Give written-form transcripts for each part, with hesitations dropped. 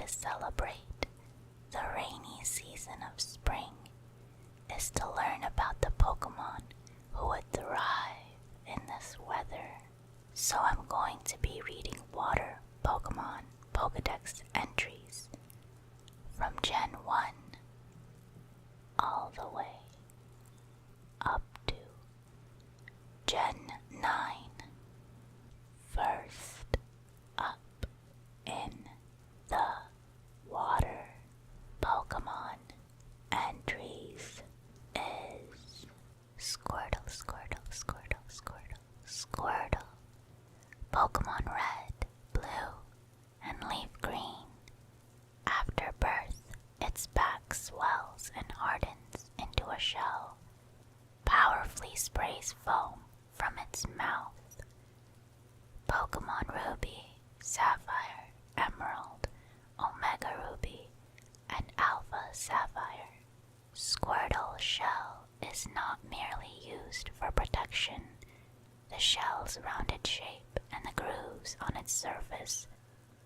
to celebrate the rainy season of spring is to learn about the Pokemon who would thrive in this weather. So I'm going to be reading water Pokemon Pokedex entries from Gen 1 all the way up to Gen 9. First up in the water Pokemon entries is Squirtle, Squirtle, Squirtle, Squirtle, Squirtle. Pokemon Red, Blue, and Leaf Green. After birth, its back swells and hardens into a shell, powerfully sprays foam from its mouth. Pokemon Ruby, Sapphire, Emerald, Omega Ruby, and Alpha Sapphire. Squirtle's shell is not merely used for protection. The shell's rounded shape and the grooves on its surface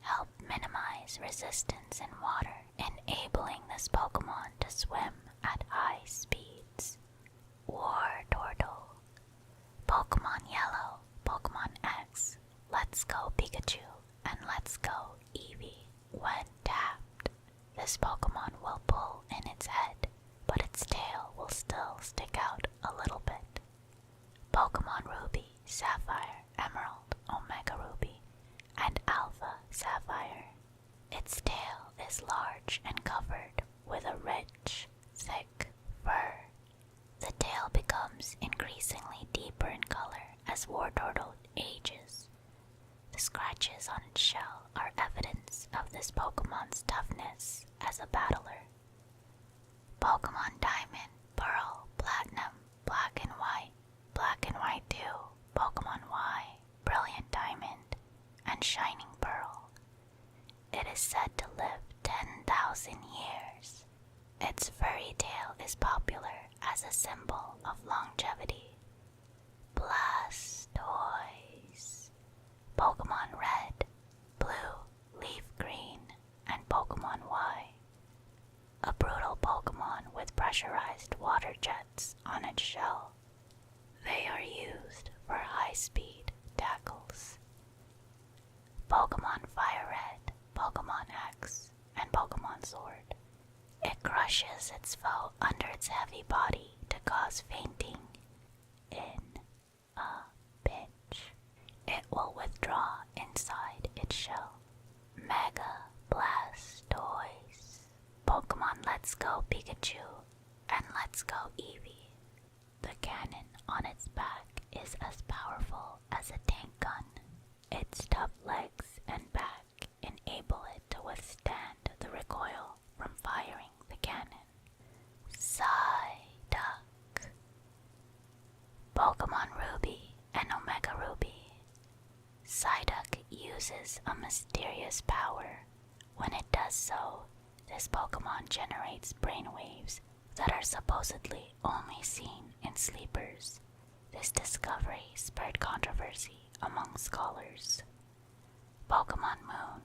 help minimize resistance in water, enabling this Pokemon to swim at high speeds. War Turtle. Pokemon Yellow, Pokemon X, Let's Go Pikachu, and Let's Go Eevee. When tapped, this Pokemon will pull in its head, but its tail will still stick out a little bit. Pokemon Ruby, Sapphire, Emerald, Omega Ruby, and Alpha Sapphire. Its tail is large and covered with a rich, thick fur. The tail becomes increasingly deeper in color as Wartortle ages. The scratches on its shell are evidence of this Pokemon's toughness as a battler. Pokemon Diamond, Pearl, Platinum, Black and White 2, Pokemon Y, Brilliant Diamond, and Shining Pearl. It is said to live 10,000 years. Its furry tail is popular as a symbol of longevity. Blastoise. Pokemon Red, Blue, Leaf Green, and Pokemon Y. A brutal Pokemon with pressurized water jets on its shell. They are used for high-speed tackles. Pokemon Fire Red, Pokemon X, and Pokemon Sword. It crushes its foe under its heavy body to cause fainting. In a pinch, it will withdraw inside its shell. Mega Blastoise. Pokemon Let's Go Pikachu and Let's Go Eevee. The cannon on its back is as powerful as a tank gun. Its tough legs and back enable it to withstand the recoil from firing the cannon. Psyduck. Pokemon Ruby and Omega Ruby. Psyduck uses a mysterious power. When it does so, this Pokemon generates brainwaves that are supposedly only seen in sleepers. This discovery spurred controversy among scholars. Pokemon Moon.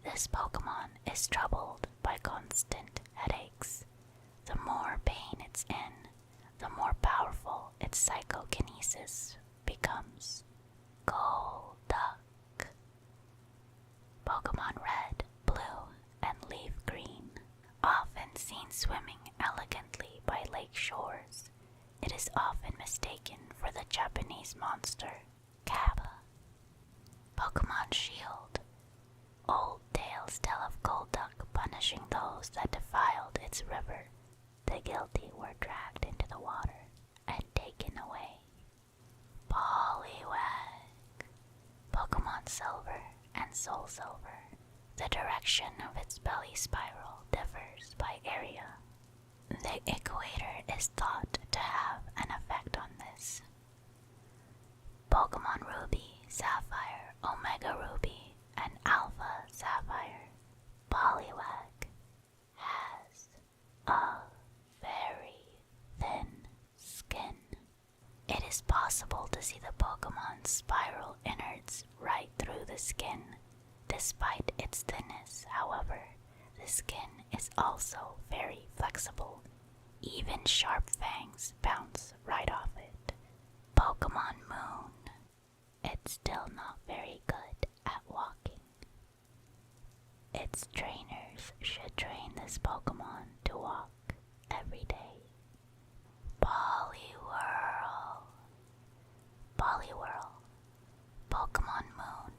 This Pokemon is troubled by constant headaches. The more pain it's in, the more powerful its psychokinesis becomes. Golduck. Pokemon Red, Blue, and Leaf Green. Often seen swimming elegantly by lake shores, it is often mistaken for the Japanese monster, Kappa. Pokemon Shield. Old tales tell of Golduck punishing those that defiled its river. The guilty were dragged into the water and taken away. Poliwag. Pokemon Silver and Soul Silver. The direction of its belly spiral differs by area. The equator is thought to have an effect on this. Pokemon Ruby, Sapphire, Omega Ruby, and Alpha Sapphire. Poliwag has a very thin skin. It is possible to see the Pokemon's spiral innards right through the skin. Despite its thinness, however, The skin is also very flexible. Even sharp fangs bounce right off it. Pokemon Moon. It's still not very good at walking. Its trainers should train this Pokemon to walk every day. Poliwhirl. Poliwhirl. Pokemon Moon.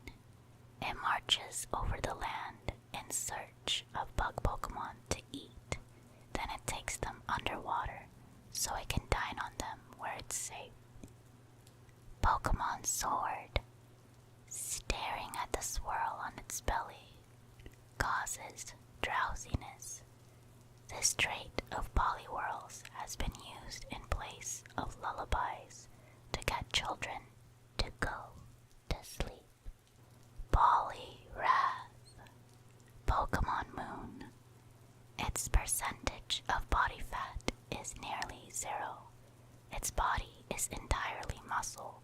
It marches over the land in search of bug Pokemon to eat. Then it takes them underwater so it can dine on them where it's safe. Pokemon Sword. Staring at the swirl on its belly causes drowsiness. This trait of Poliwhirls has been used in place of lullabies to get children to go to sleep. Poliwrath. Pokemon Moon. Its percentage of body fat is nearly 0. Its body is entirely muscle,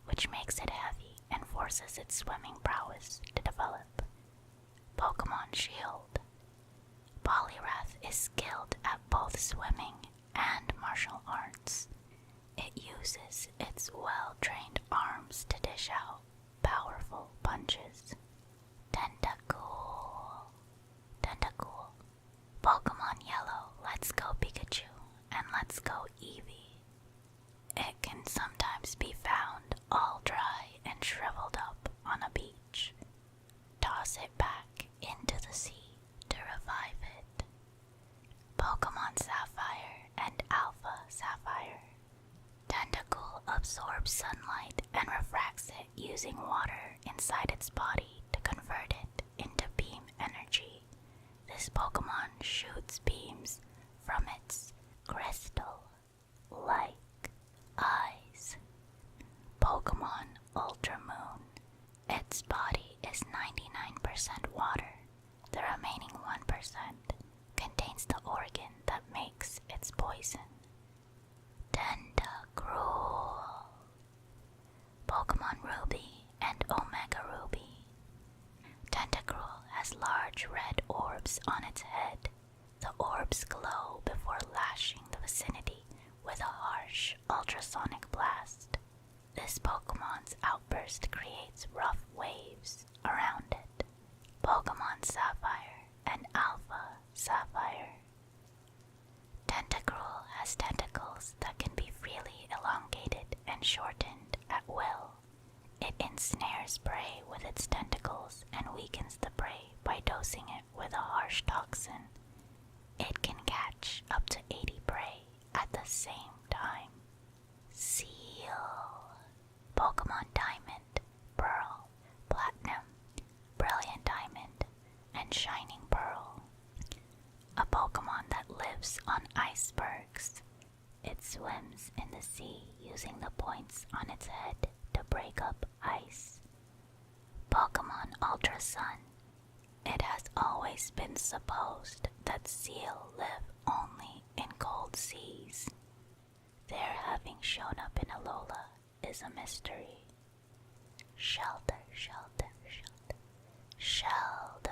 which makes it heavy and forces its swimming prowess to develop. Pokemon Shield. Poliwrath is skilled at both swimming and martial arts. It uses its well-trained arms to dish out powerful punches. Tentacool. Tentacool. Pokemon Yellow, Let's Go Pikachu, and Let's Go Eevee. It can sometimes be found all dry and shriveled up on a beach. Toss it back into the sea to revive it. Pokemon Sapphire and Alpha Sapphire. Tentacool absorbs sunlight and refracts it using water inside its body to convert it into beam energy. This Pokemon shoots beams from its crystal-like eyes. Pokemon Ultramoon. Its body is 99% water. The remaining 1% contains the organ that makes its poison. Tentacruel. Pokemon Ruby and Omega Ruby. Tentacruel has large red orbs on its head. The orbs glow before lashing the vicinity with a harsh ultrasonic blast. This Pokemon's outburst creates rough waves around it. Pokemon Sapphire and Alpha Sapphire. Tentacruel has tentacles that can be freely elongated and shortened at will. It ensnares prey with its tentacles and weakens the prey by dosing it with a harsh toxin. It can catch up to 80 prey at the same time. Seal. Pokemon Diamond, Pearl, Platinum, Brilliant Diamond, and Shining Pearl. A Pokemon that lives on icebergs. It swims in the sea using the points on its head to break up ice. Pokemon Ultra Sun. It has always been supposed that seal live only in cold seas. Their having shown up in Alola is a mystery. Shelter, shelter, shelter, shelter.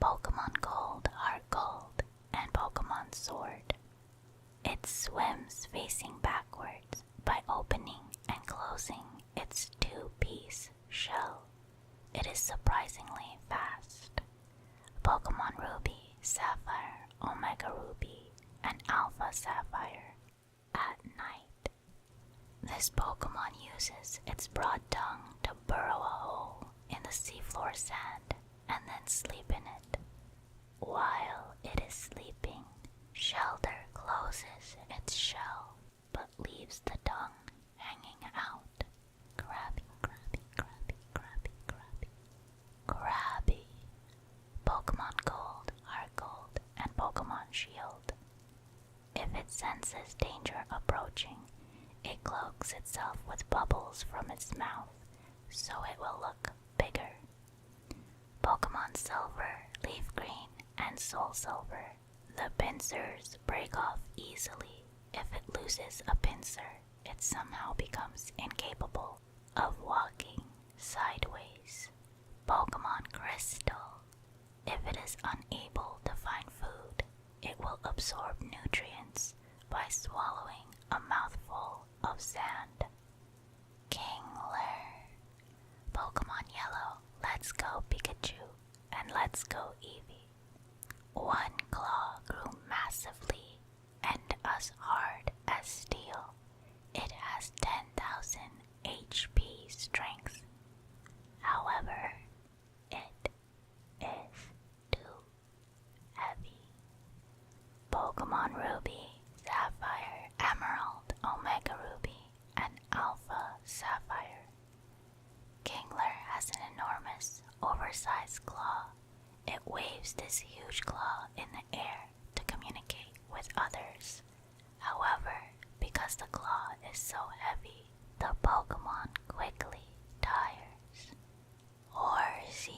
Pokemon Gold, Heart Gold, and Pokemon Sword. It swims facing backwards by opening and closing its 2-piece shell. It is surprisingly fast. Pokemon Ruby, Sapphire, Omega Ruby, and Alpha Sapphire. At night. This Pokemon uses its broad tongue to burrow a hole in the seafloor sand and then sleep in it. While it is sleeping, Shelter closes its shell but leaves the tongue hanging out. Krabby, Krabby, Krabby, Krabby, Krabby. Krabby. Pokemon Gold, Heart Gold, and Pokemon Shield. If it senses danger approaching, it cloaks itself with bubbles from its mouth so it will look bigger. Pokemon Silver, Leaf Green, and Soul Silver. The pincers break off easily. If it loses a pincer, it somehow becomes incapable of walking sideways. Pokemon Crystal. If it is unable absorb nutrients by swallowing a mouthful of sand. Kingler. Pokemon Yellow, let's go Pikachu, and let's go Eevee. One claw grew massively and as hard as steel. It has 10,000 HP strength. However, it is too heavy. Pokemon Ruby, Sapphire, Emerald, Omega Ruby, and Alpha Sapphire. Kingler has an enormous, oversized claw. It waves this huge claw in the air to communicate with others. However, because the claw is so heavy, the Pokemon quickly tires. Horsey.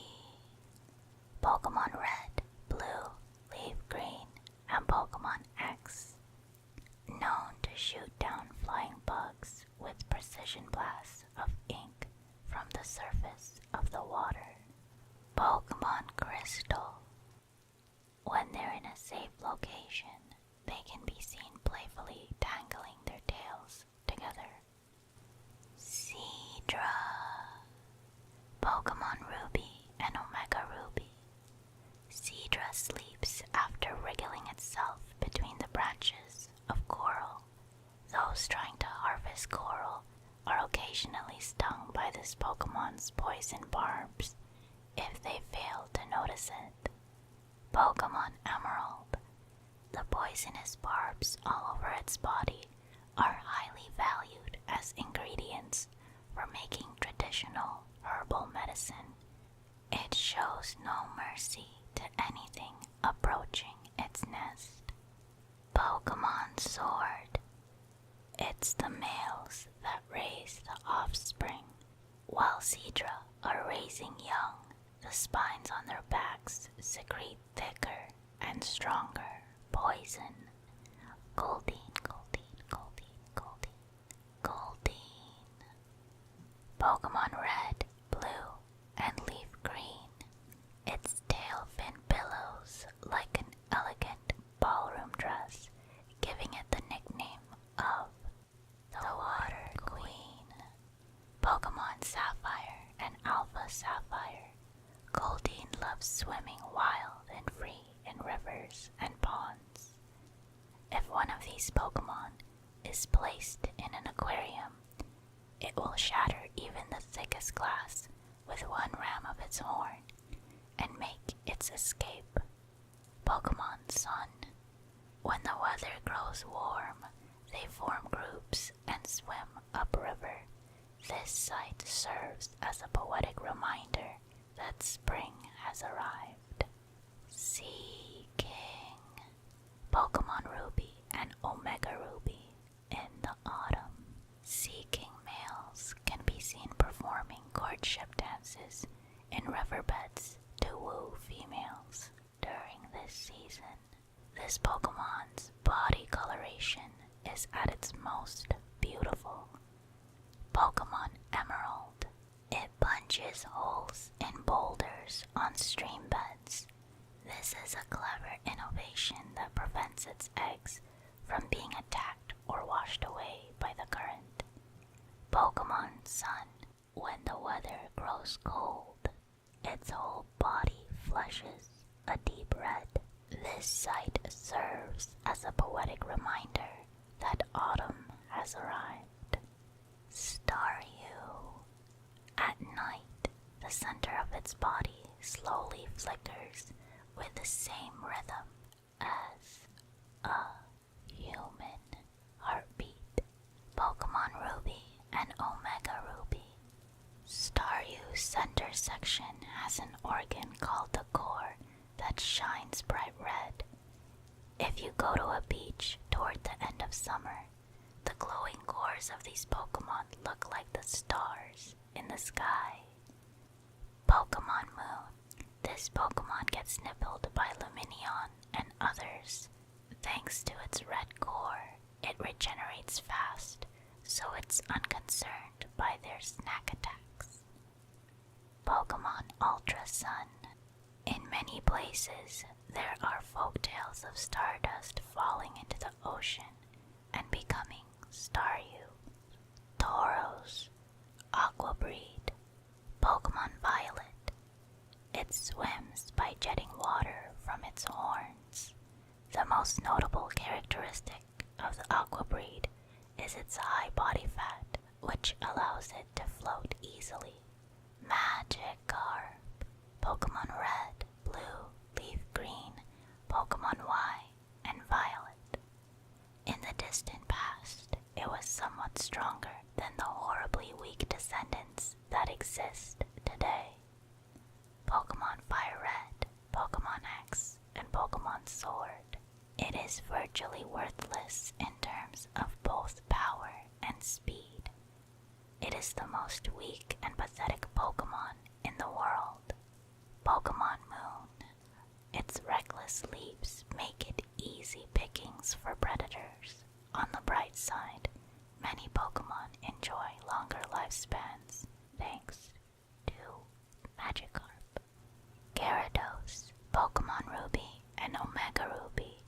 Pokemon Red, Blue, Leaf Green, and Pokemon X. Known to shoot down flying bugs with precision blasts of ink from the surface of the water. Pokemon Crystal. When they're in a safe location, they can be seen playfully tangling their tails together. Seadra. Pokemon Ruby and Omega Ruby. Seadra sleeps after wriggling itself between the branches of coral. Those trying to harvest coral are occasionally stung by this Pokemon's poison barbs if they fail to notice it. Pokemon Emerald. The poisonous barbs all over its body are highly valued as ingredients for making traditional herbal medicine. It shows no mercy to anything approaching its nest. Pokemon Sword. It's the males that raise the offspring, while Seadra are raising young. The spines on their backs secrete thicker and stronger poison. Goldeen, Goldeen, Goldeen, Goldeen, Goldeen. Pokemon Red, Blue, and Leaf Green. Its tail fin billows like an elegant ballroom dress, giving it the nickname of the Water Queen. Pokemon Sapphire and Alpha Sapphire. Goldeen loves swimming wild and free in rivers and ponds. If one of these Pokemon is placed in an aquarium, it will shatter even the thickest glass with one ram of its horn and make its escape. Pokemon Sun. When the weather grows warm, they form groups and swim upriver. This sight serves as a poetic reminder that spring has arrived. Sea King. Pokemon Ruby and Omega Ruby in the autumn. Sea King males can be seen performing courtship dances in riverbeds to woo females during this season. This Pokemon's body coloration is at its most beautiful. Pokemon Emerald. It punches holes in boulders on stream beds. This is a clever innovation that prevents its eggs from being attacked or washed away by the current. Pokemon Sun. When the weather grows cold, its whole body flushes a deep red. This sight serves as a poetic reminder that autumn has arrived. Staryu. At night, the center of its body slowly flickers with the same rhythm as a human heartbeat. Pokemon Ruby and Omega Ruby. Staryu's center section has an organ called the core that shines bright red. If you go to a beach toward the end of summer, the glowing cores of these Pokemon look like the stars in the sky. Pokemon Moon. This Pokemon gets nibbled by Luminion and others. Thanks to its red core, it regenerates fast, so it's unconcerned by their snack attacks. Pokemon Ultra Sun. In many many places, there are folk tales of Stardust falling into the ocean and becoming Staryu, Tauros, Aqua Breed, Pokemon Violet. It swims by jetting water from its horns. The most notable characteristic of the Aqua Breed is its high body fat, which allows it to float easily. Magikarp, Pokemon Red, Blue, Leaf Green, Pokemon Y, and Violet. In the distant past, it was somewhat stronger than the horribly weak descendants that exist today. Pokemon Fire Red, Pokemon X, and Pokemon Sword. It is virtually worthless in terms of both power and speed. It is the most weak and pathetic Pokemon in the world. Pokemon Moon. Its reckless leaps make it easy pickings for predators. On the bright side, many Pokemon enjoy longer lifespans thanks to Magikarp. Gyarados, Pokemon Ruby, and Omega Ruby.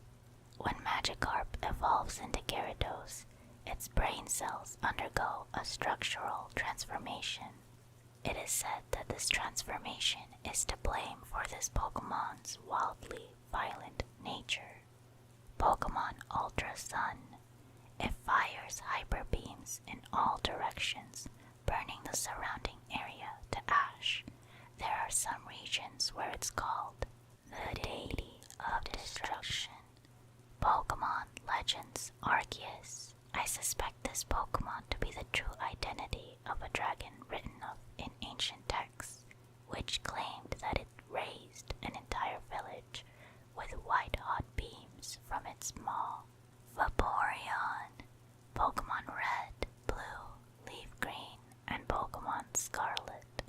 When Magikarp evolves into Gyarados, its brain cells undergo a structural transformation. It is said that this transformation is to blame for this Pokemon's wildly violent nature. Pokemon Ultra Sun. It fires hyper beams in all directions, burning the surrounding area to ash. There are some regions where it's called the Deity of Destruction. Pokemon Legends Arceus. I suspect this Pokemon to be the true identity of a dragon written of in ancient texts, which claimed that it raised an entire village with white-hot beams from its maw. Vaporeon, Pokemon Red, Blue, Leaf Green, and Pokemon Scarlet.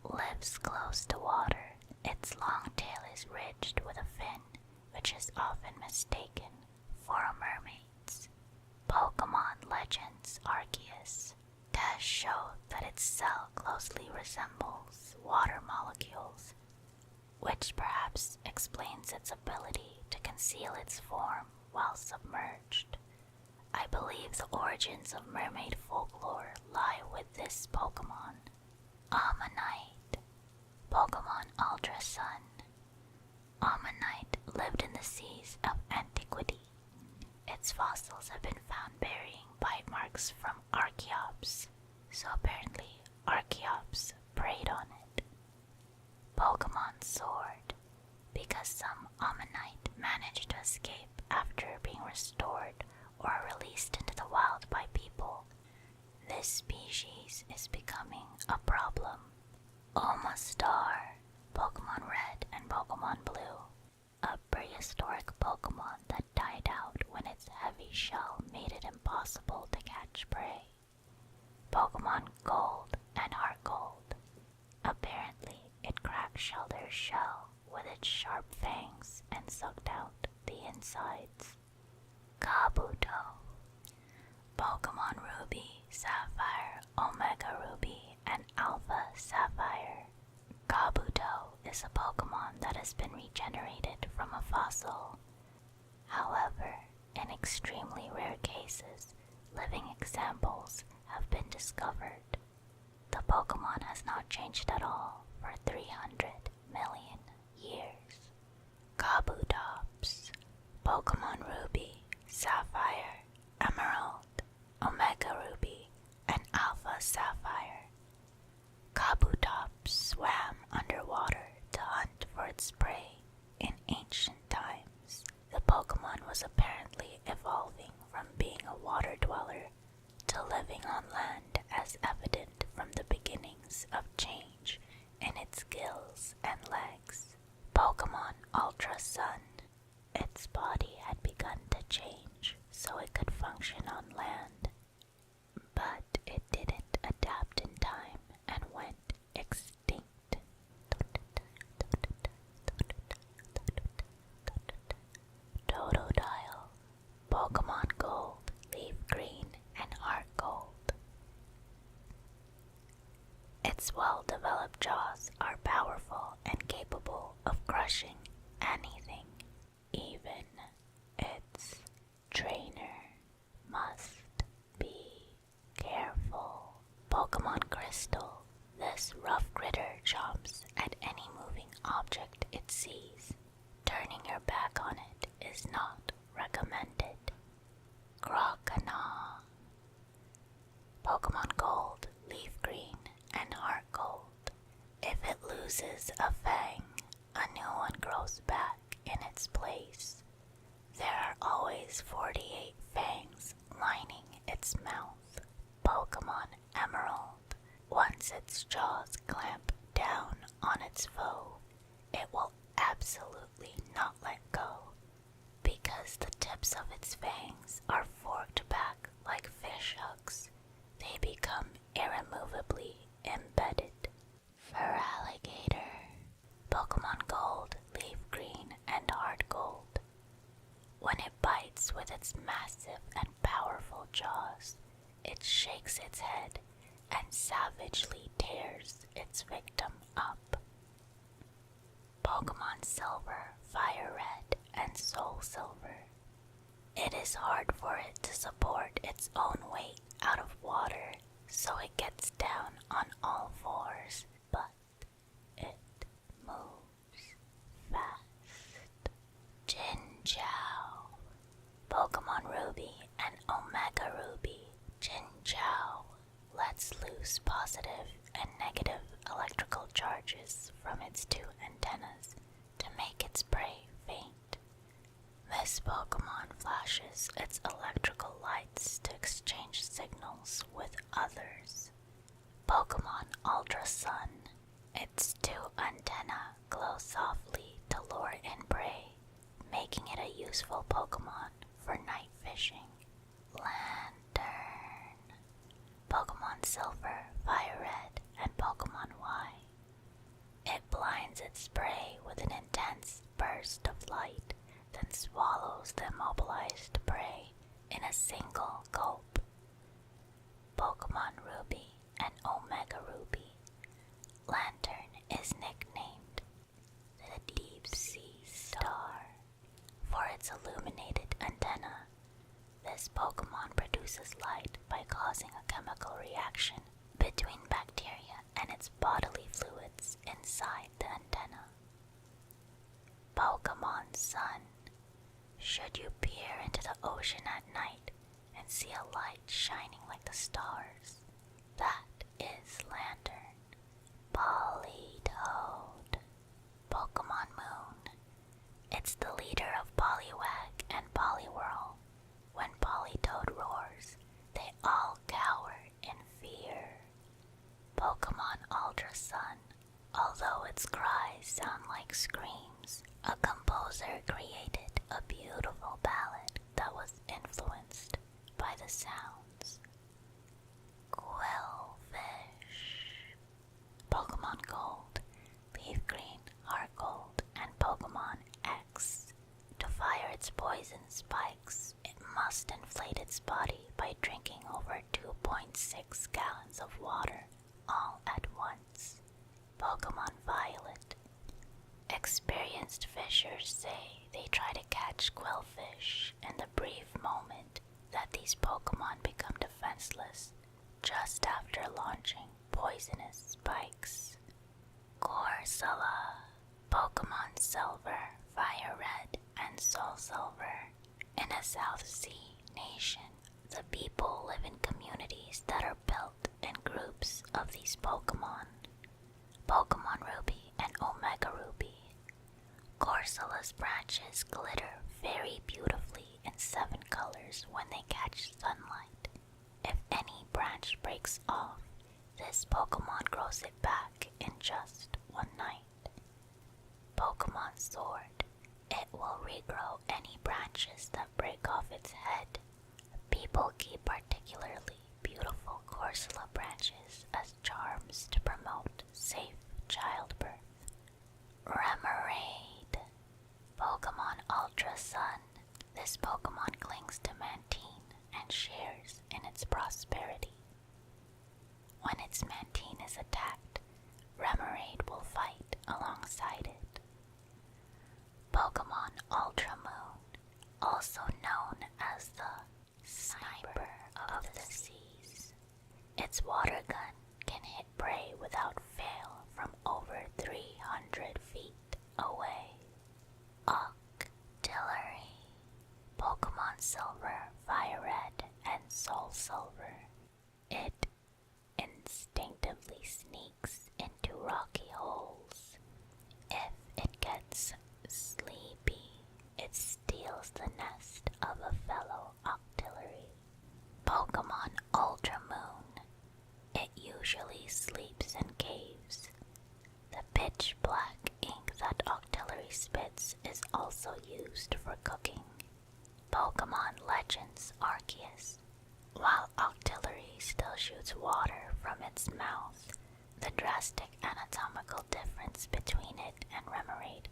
Lives close to water. Its long tail is ridged with a fin, which is often mistaken for a mermaid's. Pokemon Legends Arceus. Tests show that its cell closely resembles water molecules, which perhaps explains its ability to conceal its form while submerged. I believe the origins of mermaid folklore lie with this Pokemon. Ammonite, Pokemon Ultra Sun. Ammonite lived in the seas of antiquity. Its fossils have been found burying bite marks from Archeops, so apparently Archeops preyed on it. Pokemon Sword. Because some Ammonite managed to escape after being restored or released into the wild by people, this species is becoming a problem. Omastar, Pokemon Red and Pokemon Blue. A prehistoric Pokemon that died out when its heavy shell made it impossible to catch prey. Pokemon Gold and Heart Gold. Apparently, it cracked Shelter's shell with its sharp fangs and sucked out the insides. Kabuto. Pokemon Ruby, Sapphire, Omega Ruby, and Alpha Sapphire. Kabuto is a Pokemon that has been regenerated from a fossil. However, in extremely rare cases, living examples have been discovered. The Pokemon has not changed at all for 300 million years. Kabutops. Pokemon Ruby, Sapphire, Emerald, Omega Ruby, and Alpha Sapphire. Kabutops swam underwater to hunt for its prey. In ancient times, the Pokemon was apparently evolving from being a water dweller to living on land, as evident from the beginnings of change in its gills and legs. Pokemon Ultra Sun. Its body had begun to change so it could function on land, but it didn't adapt in time and went extinct. Totodile, Pokemon Gold, Leaf Green, and Heart Gold. Its well-developed jaws are powerful and capable of crystal, this rough critter chomps at any moving object it sees. Turning your back on it is not recommended. Crocodile. Pokemon Gold, Leaf Green, and Heart Gold. If it loses a fang, a new one grows back in its place. There are always 48 fangs lining its mouth. Pokemon Emerald. Once its jaws clamp down on its foe, it will absolutely not let go, because the tips of its fangs are forked back like fish hooks. They become irremovably embedded. Feraligatr. Pokemon Gold, Leaf Green, and Heart Gold. When it bites with its massive and powerful jaws, it shakes its head and savagely tears its victim up. Pokemon Silver, Fire Red, and Soul Silver. It is hard for it to support its own weight out of water, so it gets down on all fours, but it moves fast. Jinjiao. Pokemon Ruby and Omega Ruby. Jinjiao lets loose positive and negative electrical charges from its two antennas to make its prey faint. This Pokemon flashes its electrical lights to exchange signals with others. Pokemon Ultra Sun. Its two antennae glow softly to lure in prey, making it a useful Pokemon for night fishing. Lantern. Pokemon Silver, Fire Red, and Pokemon Y. It blinds its prey with an intense burst of light, then swallows the immobilized prey in a single gulp. Pokemon Ruby and Omega Ruby. Lantern is nicknamed the Deep Sea Star for its illuminated antenna. This Pokemon produces light by causing a chemical reaction between bacteria and its bodily fluids inside the antenna. Pokemon Sun. Should you peer into the ocean at night and see a light shining like the stars, that is Lantern. Politoed. Pokemon Moon. It's the leader of Poliwag and Poliwhirl. When Politoed roars, they all cower in fear. Pokemon Ultra Sun. Although its cries sound like screams, a composer created a beautiful ballad that was influenced by the sounds. Quillfish. Pokemon Gold, Leaf Green, Heart Gold, and Pokemon X. To fire its poison spikes, it must inflate its body by drinking over 2.6 gallons of water all at once. Pokemon Violet. Experienced fishers say they try to catch quillfish in the brief moment that these Pokemon become defenseless just after launching poisonous spikes. Corsola. Pokemon Silver, Fire Red, and Soul Silver. In a South Sea nation, the people live in communities that are built in groups of these Pokemon. Pokemon Ruby and Omega Ruby. Corsola's branches glitter very beautifully in 7 colors when they catch sunlight. If any branch breaks off, this Pokemon grows it back in just one night. Pokemon Sword. It will regrow any branches that break off its head. People keep particularly beautiful Corsola branches as charms to promote safe childbirth. Remoraid. Pokemon Ultra Sun. This Pokemon clings to Mantine and shares in its prosperity. When its Mantine is attacked, Remoraid will fight alongside it. Pokemon Ultra Moon, also known as the Sniper of the Seas. Its water gun can hit shoots water from its mouth. The drastic anatomical difference between it and Remoraid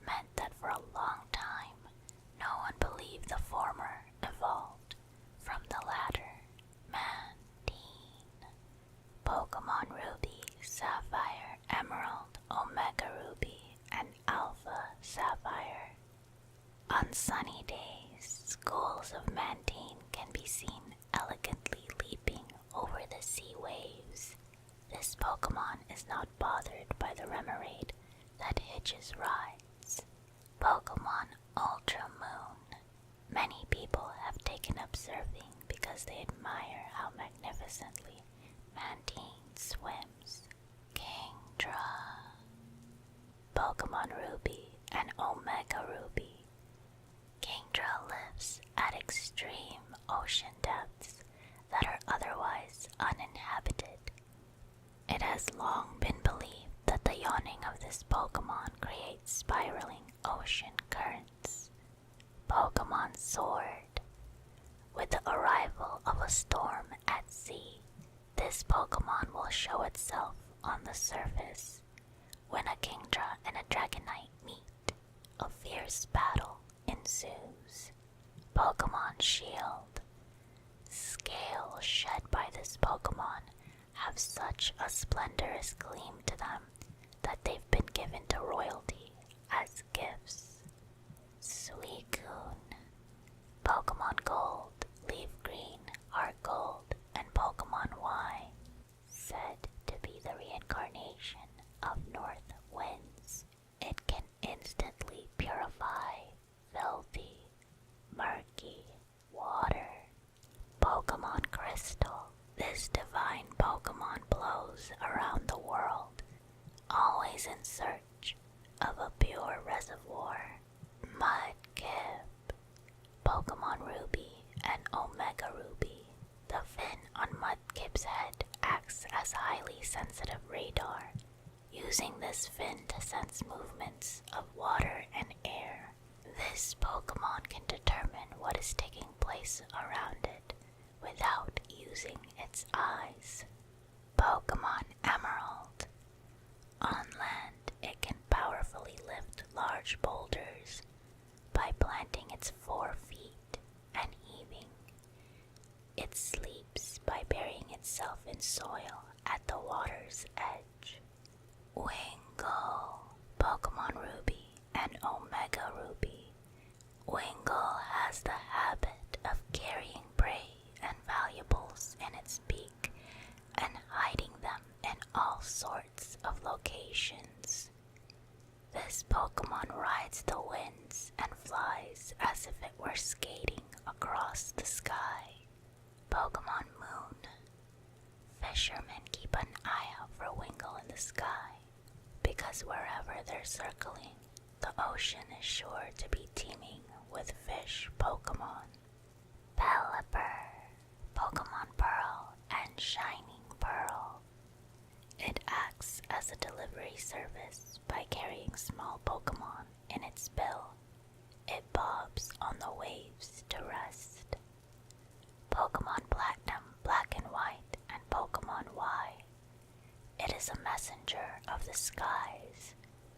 meant that for a long time, no one believed the former evolved from the latter. Mantine. Pokemon Ruby, Sapphire, Emerald, Omega Ruby, and Alpha Sapphire. On sunny days, schools of Mantine can be seen elegantly leaping over the sea waves. This Pokemon is not bothered by the Remoraid that hitches rides. Pokemon Ultra Moon. Many people have taken up surfing because they admire how magnificently Mantine swims. Kingdra. Pokemon Ruby and Omega Ruby. Kingdra lives at extreme ocean depths that are otherwise uninhabited. It has long been believed that the yawning of this Pokemon creates spiraling ocean currents. Pokemon Sword. With the arrival of a storm at sea, this Pokemon will show itself on the surface. When a Kingdra and a Dragonite meet, a fierce battle ensues. Pokemon Shield. Scales shed by this Pokemon have such a splendorous gleam to them that they've been given to royalty as gifts. Suicune. Pokemon Gold, Leaf Green, Heart Gold, and Pokemon Y. Said to be the reincarnation of North Winds, it can instantly purify filthy, murky water. Pokemon Crystal. This divine Pokemon blows around the world, always in search of a pure reservoir. Mudkip. Pokemon Ruby and Omega Ruby. The fin on Mudkip's head acts as highly sensitive radar, using this fin to sense movements of water and air. This Pokemon can determine what is taking place around it without using its eyes. Pokemon Emerald. On land, it can powerfully lift large boulders by planting its 4 feet and heaving. It sleeps by burying itself in soil at the water's edge. Wingull. Pokemon Ruby and Omega Ruby. Wingull has the habit of carrying prey and valuables in its beak and hiding them in all sorts of locations. This Pokemon rides the winds and flies as if it were skating across the sky. Pokemon Moon. Fishermen keep an eye out for Wingull in the sky, because wherever they're circling, the ocean is sure to be teeming with fish Pokemon. Pelipper. Pokemon Pearl and Shining Pearl. It acts as a delivery service by carrying small Pokemon in its bill. It bobs on the waves to rest. Pokemon Platinum, Black and White, and Pokemon Y. It is a messenger of the skies,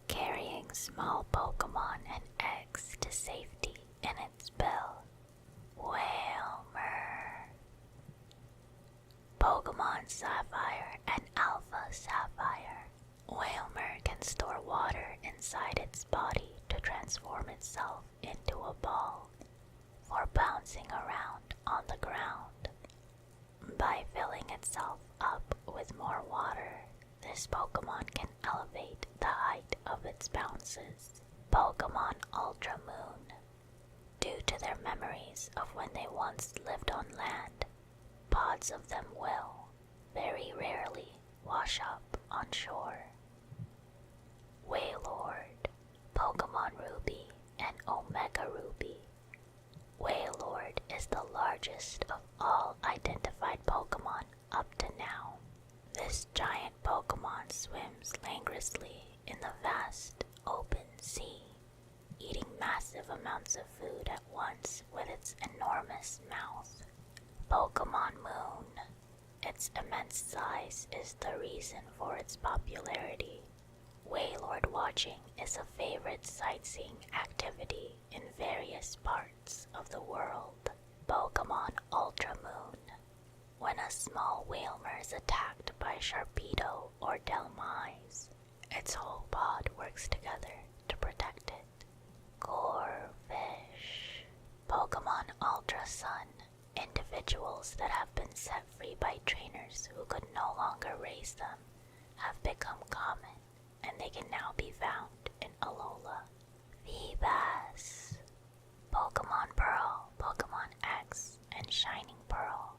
carrying small Pokemon and eggs to safety in its bill. Whalmer. Pokemon Sapphire and Alpha Sapphire. Whalmer can store water inside its body to transform itself into a ball for bouncing around on the ground. By filling itself up with more water, this Pokemon can elevate the height of its bounces. Pokemon Ultra Moon. Due to their memories of when they once lived on land, pods of them will, very rarely, wash up on shore. Wailord. Pokemon Ruby and Omega Ruby. Wailord is the largest of all identified Pokemon up to now. This giant Pokemon swims languorously in the vast open sea, eating massive amounts of food at once with its enormous mouth. Pokemon Moon. Its immense size is the reason for its popularity. Waylord watching is a favorite sightseeing activity in various parts of the world. Pokemon Ultra Moon. When a small whalmer is attacked by Sharpedo or Delmise, its whole pod works together to protect it. Gorefish. Pokemon Ultra Sun. Individuals that have been set free by trainers who could no longer raise them have become common, and they can now be found in Alola. Feebas. Pokemon Pearl, Pokemon X, and Shining Pearl.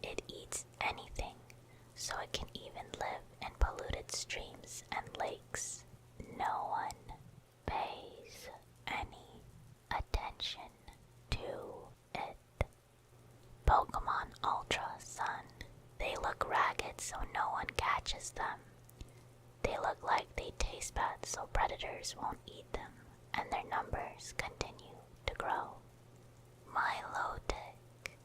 It eats anything, so it can even live in polluted streams and lakes. No one pays any attention to it. Pokemon Ultra Sun. They look ragged so no one catches them. They look like they taste bad so predators won't eat them, and their numbers continue to grow. Milotic.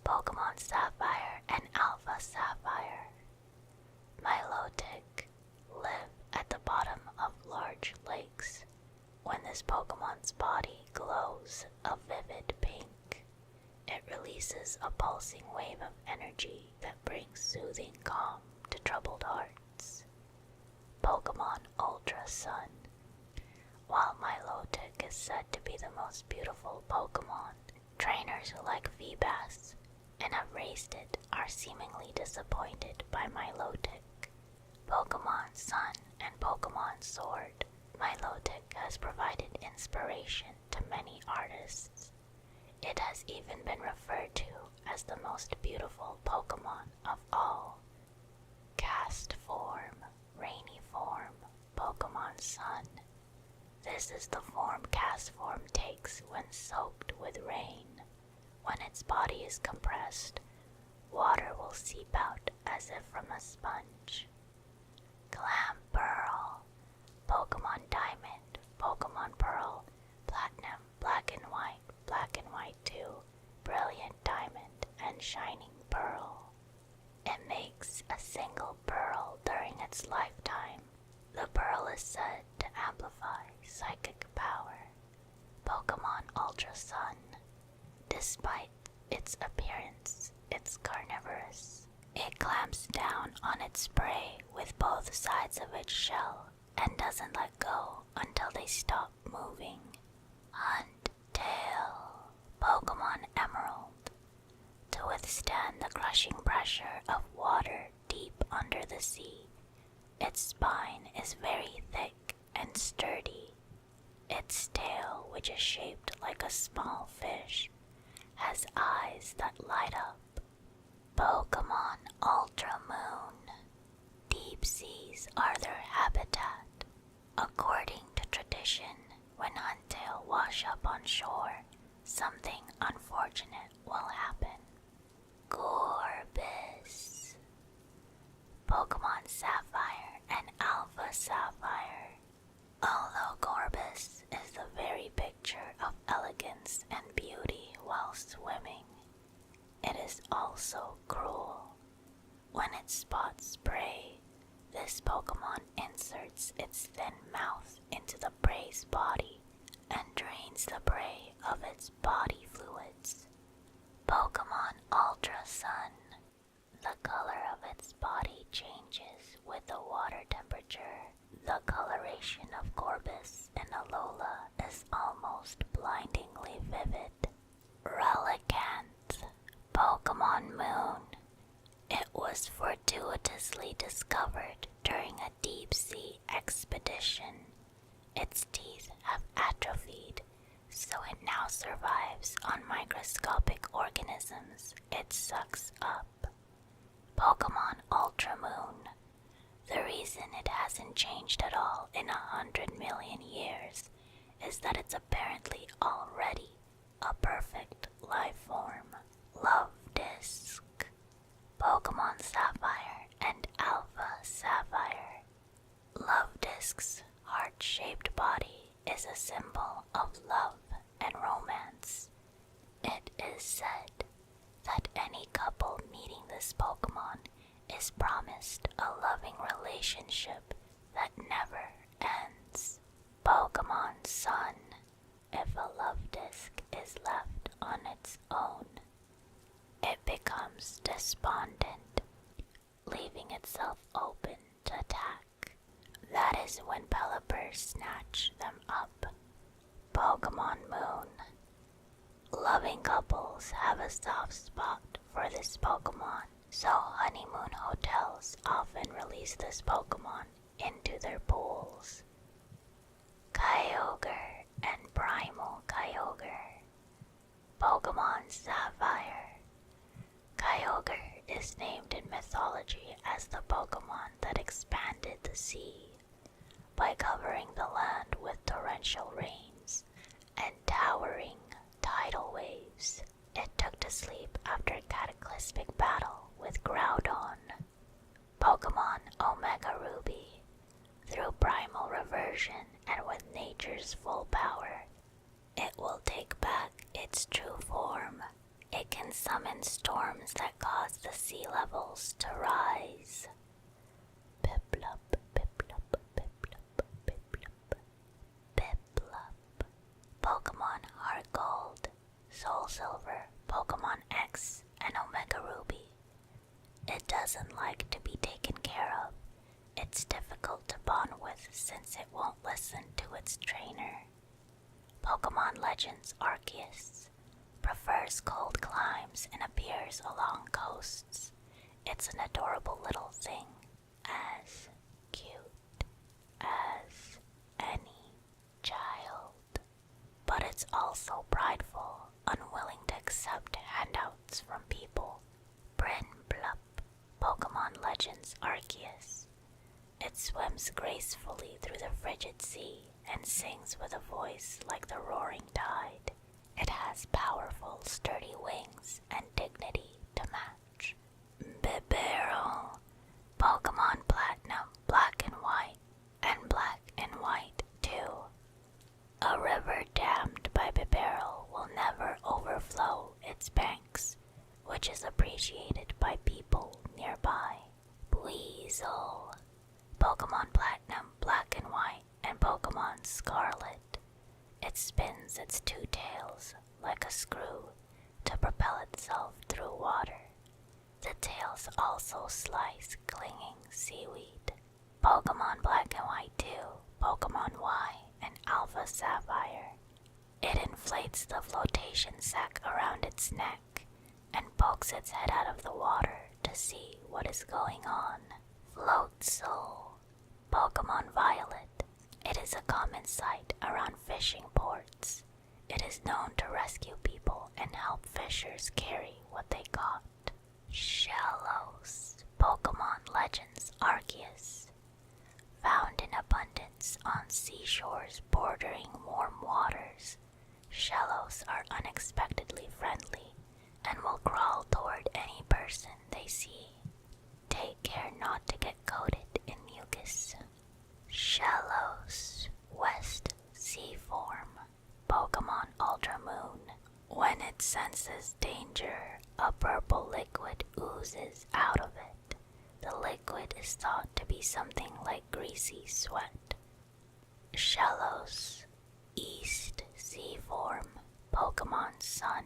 Pokemon Sapphire and Alpha Sapphire. Milotic live at the bottom of large lakes. When this Pokemon's body glows a vivid pink, it releases a pulsing wave of energy that brings soothing calm to troubled hearts. Pokemon Ultra Sun. While Milotic is said to be the most beautiful Pokemon, trainers who like Feebas and have raised it are seemingly disappointed by Milotic. Pokemon Sun and Pokemon Sword. Milotic has provided inspiration to many artists. It has even been referred to as the most beautiful Pokemon of all. Cast Form, Rainy Form, Pokemon Sun. This is the form Cast Form takes when soaked with rain. When its body is compressed, water will seep out as if from a sponge. Glam Pearl, Pokemon Diamond, Pokemon Pearl, Platinum, Black and White 2, Brilliant Diamond, and Shining Pearl. It makes a single pearl during its lifetime. The pearl is said to amplify psychic power. Pokemon Ultra Sun. Despite its appearance, it's carnivorous. It clamps down on its prey with both sides of its shell and doesn't let go until they stop moving. Hunt Tail. Pokemon Emerald. To withstand the crushing pressure of water deep under the sea, its spine is very thick and sturdy. Its tail, which is shaped like a small fish, has eyes that light up. Pokemon Ultra Moon. Deep seas are their habitat. According to tradition, when Huntail wash up on shore, something unfortunate will happen. Gorbis. Pokemon Sapphire and Alpha Sapphire. Although Gorbis is the very picture of elegance and beauty while swimming, it is also cruel. When it spots prey, this Pokemon inserts its thin mouth into the prey's body and drains the prey of its body fluids. Pokemon Ultra Sun. The color of its body changes with the water temperature. The coloration of Gorbis in Alola is almost blindingly vivid. Relicanth. Pokemon Moon. It was fortuitously discovered during a deep-sea expedition. Its teeth have atrophied, so it now survives on microscopic organisms it sucks up. Pokemon Ultra Moon. The reason it hasn't changed at all in 100 million years is that it's apparently already a perfect life form. Love Disc. Pokemon Sapphire and Alpha Sapphire. Love Disc's heart-shaped body is a symbol of love and romance. It is said that any couple meeting this Pokemon is promised a loving relationship that never ends. Pokemon Sun. If a love disc is left on its own, it becomes despondent, leaving itself open to attack. That is when Pelipper snatch them up. Pokemon Moon. Loving couples have a soft spot for this Pokemon, so honeymoon hotels often release this Pokemon into their pools. Kyogre and Primal Kyogre. Pokemon Sapphire. Kyogre is named in mythology as the Pokemon that expanded the sea by covering the land with torrential rains and towering tidal waves. It took to sleep after a cataclysmic battle with Groudon. Pokemon Omega Ruby. Through primal reversion and with nature's full power, it will take back its true form. It can summon storms that cause the sea levels to rise. Piplup, Piplup, Piplup, Piplup, Piplup. Pokemon Heart Gold, Soul Silver, Pokemon X, and Omega Ruby. It doesn't like to be taken care of. It's difficult to bond with since it won't listen to its trainer. Pokemon Legends Arceus. Prefers cold climes and appears along coasts. It's an adorable little thing, as cute as any child. But it's also prideful, unwilling to accept handouts from people. Bryn Blup, Pokemon Legends Arceus. It swims gracefully through the frigid sea and sings with a voice like the roaring tide. It has powerful, sturdy wings and dignity to match. Bibarel, Pokemon Platinum, Black and White, and Black and White too. A river dammed by Bibarel will never overflow its banks, which is appreciated by people nearby. Weasel, Pokemon Platinum, Black and White, and Pokemon Scarlet. It spins its two tails like a screw to propel itself through water. The tails also slice clinging seaweed. Pokemon Black and White 2, Pokemon Y, and Alpha Sapphire. It inflates the flotation sac around its neck and pokes its head out of the water to see what is going on. Floatzel, Pokemon Violet. It is a common sight around fishing ports. It is known to rescue people and help fishers carry what they caught. Shellos, Pokemon Legends Arceus. Found in abundance on seashores bordering warm waters, Shellos are unexpectedly friendly and will crawl toward any person they see. Take care not to get coated in mucus. Shellos, West Sea Form, Pokemon Ultra Moon. When it senses danger, a purple liquid oozes out of it. The liquid is thought to be something like greasy sweat. Shellos, East Sea Form, Pokemon Sun.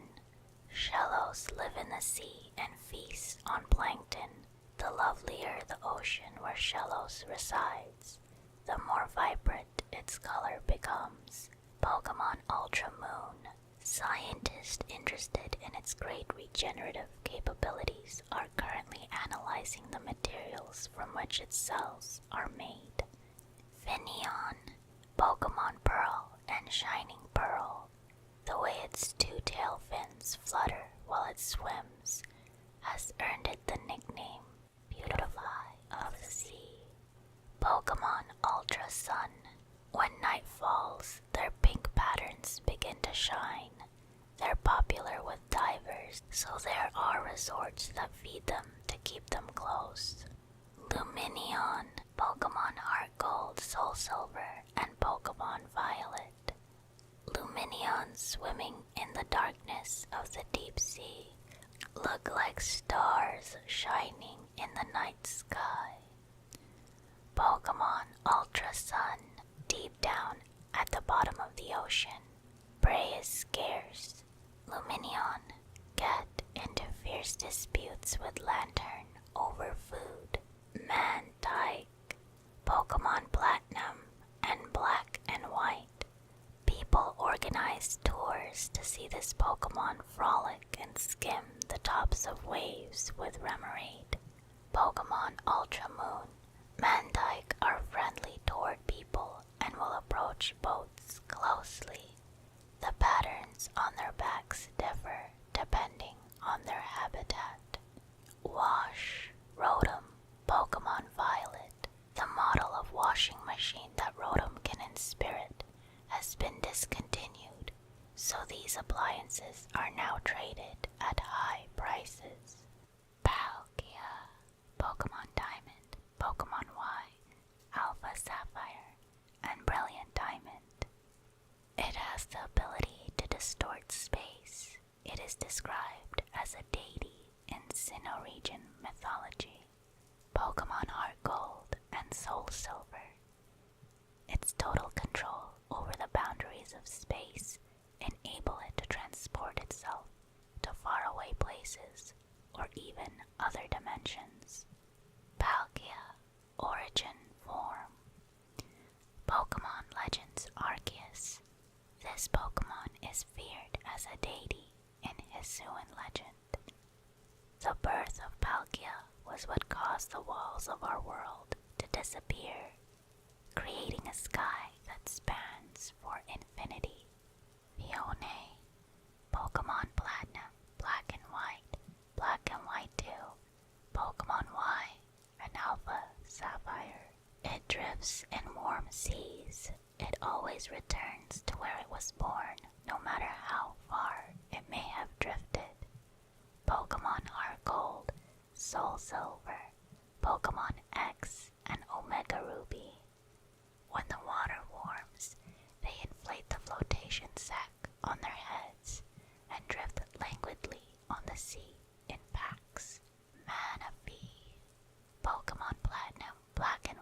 Shellos live in the sea and feast on plankton. The lovelier the ocean where Shellos resides, the more vibrant its color becomes. Pokemon Ultra Moon. Scientists interested in its great regenerative capabilities are currently analyzing the materials from which its cells are made. Finneon, Pokemon Pearl and Shining Pearl. The way its two tail fins flutter while it swims has earned it the nickname Beautifly of the Sea. Pokemon Ultra Sun. When night falls, their pink patterns begin to shine. They're popular with divers, so there are resorts that feed them to keep them close. Lumineon, Pokemon Heart Gold, Soul Silver, and Pokemon Violet. Lumineon swimming in the darkness of the deep sea look like stars shining in the night sky. Pokemon Ultra Sun, deep down at the bottom of the ocean. Prey is scarce. Luminion get into fierce disputes with Lantern over food. Mantike, Pokemon Platinum, and Black and White. People organize tours to see this Pokemon frolic and skim the tops of waves with Remoraid. Pokemon Ultra Moon, Mantike are friendly toward people and will approach boats closely. The patterns on their backs differ depending on their habitat. Wash, Rotom, Pokemon Violet. The model of washing machine that Rotom can inspirit has been discontinued, so these appliances are now traded at high prices. Palkia, Pokemon Diamond, Pokemon Y, Alpha Sapphire, and Brilliant Diamond. It has the ability to distort space. It is described as a deity in Sinnoh region mythology. Pokemon Heart Gold and Soul Silver. Its total control over the boundaries of space enable it to transport itself to faraway places or even other dimensions. Palkia, Origin Form. Pokemon Legends Arceus. This Pokemon is feared as a deity in Hisuian legend. The birth of Palkia was what caused the walls of our world to disappear, creating a sky that spans for infinity. Fione, Pokemon Platinum, Black and White 2, Pokemon Y, and Alpha Sapphire. It drifts in warm seas. It always returns to where it was born, no matter how far it may have drifted. Pokemon Heart Gold, Soul Silver, Pokemon X, and Omega Ruby. When the water warms, they inflate the flotation sac on their heads and drift languidly on the sea in packs. Manaphy, Pokemon Platinum, Black and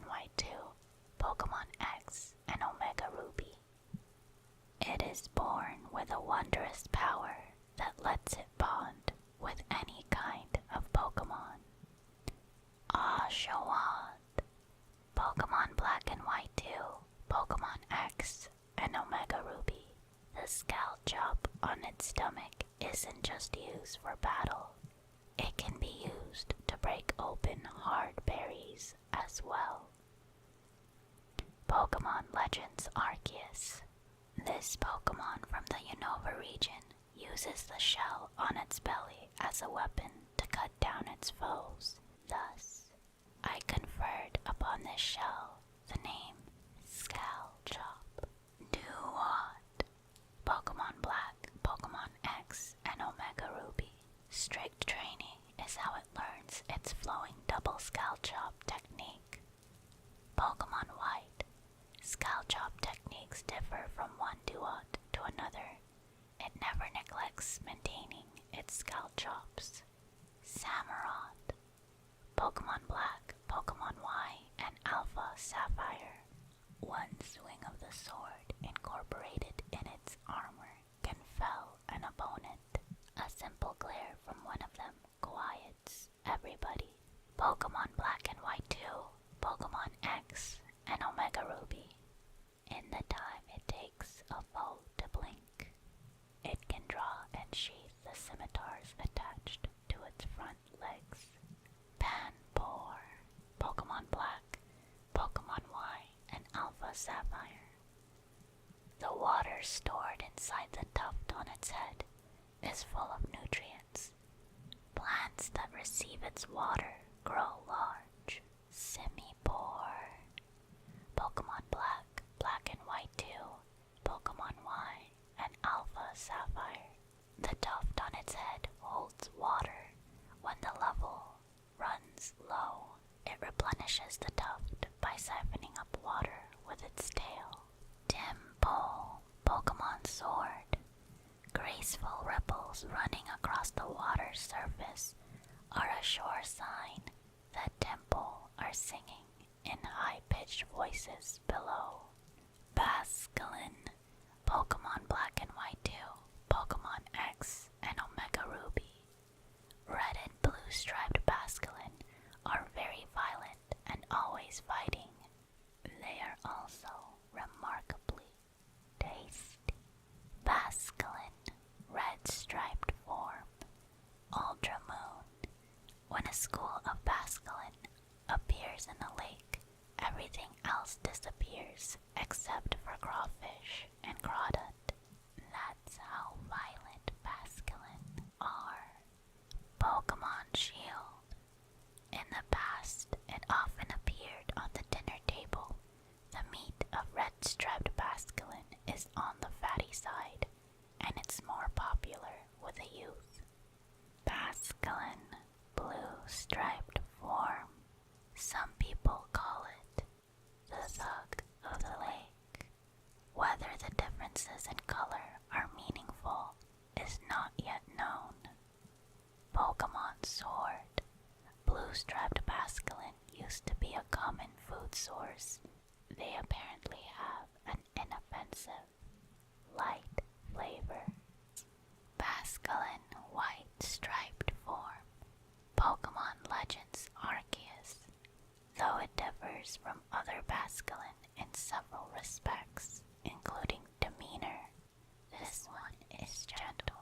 White 2, Pokemon X, and Omega Ruby. It is born with a wondrous power that lets it bond with any kind of Pokemon. Showman, Pokemon Black and White 2, Pokemon X, and Omega Ruby. The Scalchop on its stomach isn't just used for battle. It can be used to break open hard berries as well. Pokemon Legends Arceus. This Pokemon from the Unova region uses the shell on its belly as a weapon to cut down its foes. Thus, I conferred upon this shell the name Scalchop. Duat, Pokemon Black, Pokemon X, and Omega Ruby. Strict training is how it learns its flowing double Scalchop technique. Pokemon White. Scalchop techniques differ from one Duat to another. It never neglects maintaining its Scalchops. Samurott, Pokemon Black, Pokemon Y, and Alpha Sapphire. One swing of the sword incorporated in its armor can fell an opponent. A simple glare from one of them quiets everybody. Pokemon Black and White 2, Pokemon X, and Omega Ruby. In the time it takes a foe to blink, it can draw and sheath the scimitars attached to its front legs. Panpour, Pokemon Black, Pokemon Y, and Alpha Sapphire. The water stored inside the tuft on its head is full of nutrients. Plants that receive its water grow large. Simipour, Pokemon Black, Black and White 2, Pokemon Y, and Alpha Sapphire. The tuft on its head holds water. When the level runs low, it replenishes the tuft by siphoning up water with its tail. Timpole, Pokemon Sword. graceful ripples running across the water's surface are a sure sign that Temple are singing in high-pitched voices below. Basculin, Pokemon Black and White 2, Pokemon X, and Omega Ruby. Red and blue striped Basculin are very violent and always fighting. They are also remarkably tasty. Basculin, red striped form, Ultra Moon. When a school of Basculin appears in a lake, everything else disappears except for crawfish and crawdad. That's how violent Basculin are. Pokemon Shield. In the past, it often appeared on the dinner table. The meat of red-striped Basculin is on the fatty side, and it's more popular with the youth. Basculin, blue-striped form. Some people call it the thug of the lake. Whether the differences in color are meaningful is not yet known. Pokemon Sword. Blue-striped Basculin used to be a common food source. They apparently have an inoffensive, light flavor. Basculin white-striped form. Pokemon Legends Arceus. Though it differs from other Basculin in several respects, including demeanor, this one is gentle.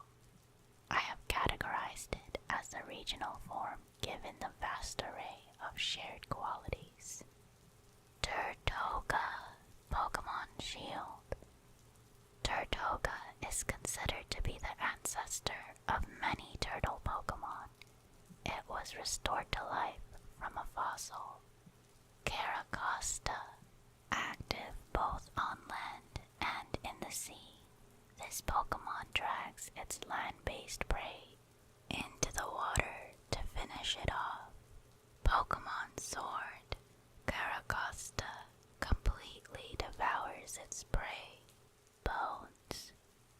I have categorized it as a regional form given the vast array of shared qualities. Turtoga, Pokemon Shield. Turtoga is considered to be the ancestor of many turtle Pokemon. It was restored to life from a fossil. Caracosta, active both on land and in the sea. This Pokemon drags its land-based prey into the water to finish it off. Pokemon Sword. Caracosta completely devours its prey, bones,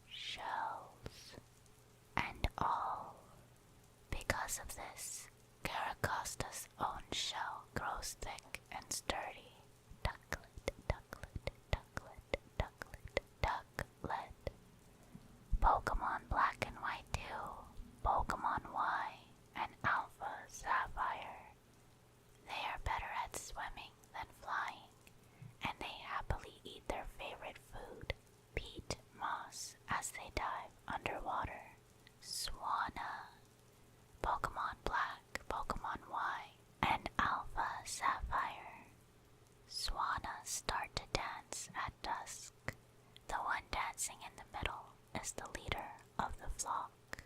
shells, and all. Because of this, Caracosta's own shell grows thick and sturdy. Ducklet, ducklet, ducklet, ducklet, ducklet. Pokemon Black and White 2, Pokemon Y, and Alpha Sapphire. They are better at swimming than flying, and they happily eat their favorite food, peat moss, as they dive underwater. Swanna. Pokemon Black, Pokemon Y, and Alpha Sapphire. Swanna start to dance at dusk. The one dancing in the middle is the leader of the flock.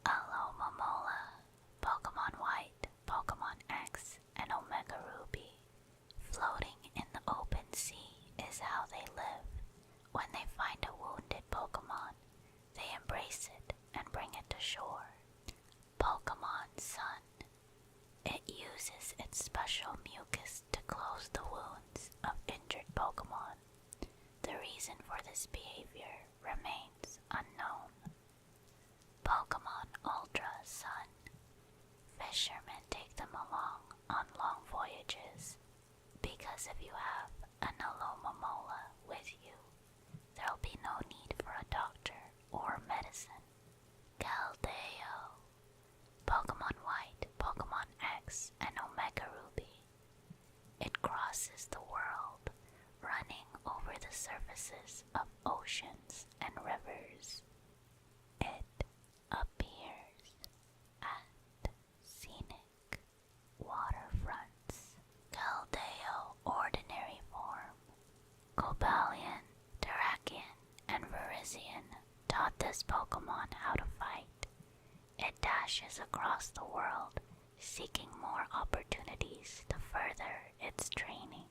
Alomomola, Pokemon White, Pokemon X, and Omega Ruby. Floating in the open sea is how they live. When they find a wounded Pokemon, they embrace it and bring it to shore. Pokemon Sun. It uses its special mucus to close the wounds of injured Pokemon. The reason for this behavior remains unknown. Pokemon Ultra Sun. Fishermen take them along on long voyages, because if you have an Alomomola with you, there'll be no need for a doctor or medicine. Galdeo. Pokemon White, Pokemon X, and Omega Ruby. It crosses the world, running over the surfaces of oceans and rivers. It appears at scenic waterfronts. Galdeo ordinary form. Cobalion, Terrakion, and Virizion taught this Pokemon how to fight. It dashes across the world, seeking more opportunities to further its training.